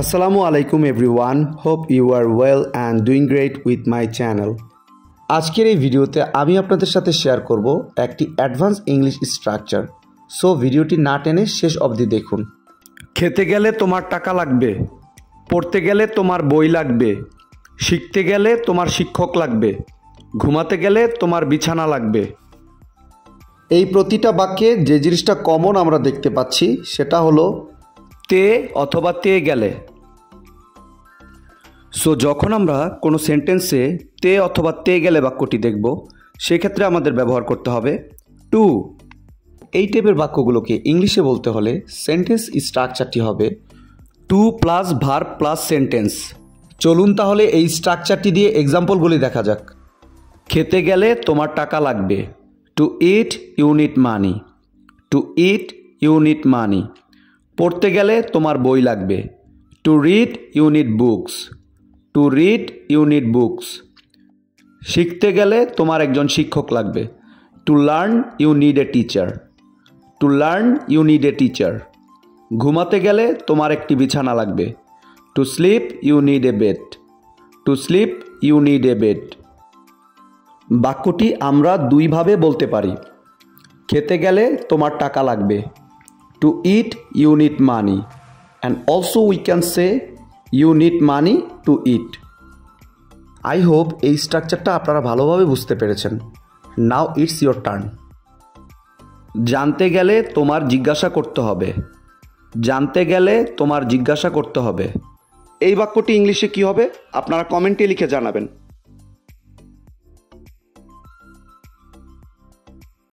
Assalamu alaikum everyone. Hope you are well and doing great with my channel. আজকের এই ভিডিওতে আমি আপনাদের সাথে শেয়ার করব একটি অ্যাডভান্স ইংলিশ স্ট্রাকচার। সো ভিডিওটি না টেনে শেষ অবধি দেখুন। খেতে গেলে তোমার টাকা লাগবে, পড়তে গেলে তোমার বই লাগবে, শিখতে গেলে তোমার শিক্ষক লাগবে, ঘুমাতে গেলে তোমার বিছানা লাগবে। এই প্রতিটা বাক্যে যে জিনিসটা কমন আমরা দেখতে পাচ্ছি সেটা হলো তে অথবা তে গেলে। সো যখন আমরা কোনো সেন্টেন্সে তে অথবা তে গেলে বাক্যটি দেখব সেক্ষেত্রে আমাদের ব্যবহার করতে হবে টু। এই টাইপের বাক্যগুলোকে ইংলিশে বলতে হলে সেন্টেন্স স্ট্রাকচারটি হবে to plus verb plus sentence. চলুন তাহলে এই স্ট্রাকচারটি দিয়ে এক্সাম্পলগুলি দেখা যাক। খেতে গেলে তোমার টাকা লাগবে, to eat you need money, to eat you need money. পড়তে গেলে তোমার বই লাগবে, to read you need books, to read you need books. শিখতে গেলে তোমার একজন শিক্ষক লাগবে, to learn you need a teacher, to learn you need a teacher. ঘুমাতে গেলে তোমার একটি বিছানা লাগবে, to sleep you need a bed, to sleep you need a bed. বাক্যটি আমরা দুইভাবে বলতে পারি। খেতে গেলে তোমার টাকা লাগবে, to eat you need money, and also we can say you need money to eat. I hope এই স্ট্রাকচারটা আপনারা ভালোভাবে বুঝতে পেরেছেন। Now it's your turn. জানতে গেলে তোমার জিজ্ঞাসা করতে হবে, জানতে গেলে তোমার জিজ্ঞাসা করতে হবে। এই বাক্যটি ইংলিশে কি হবে আপনারা কমেন্টে লিখে জানাবেন।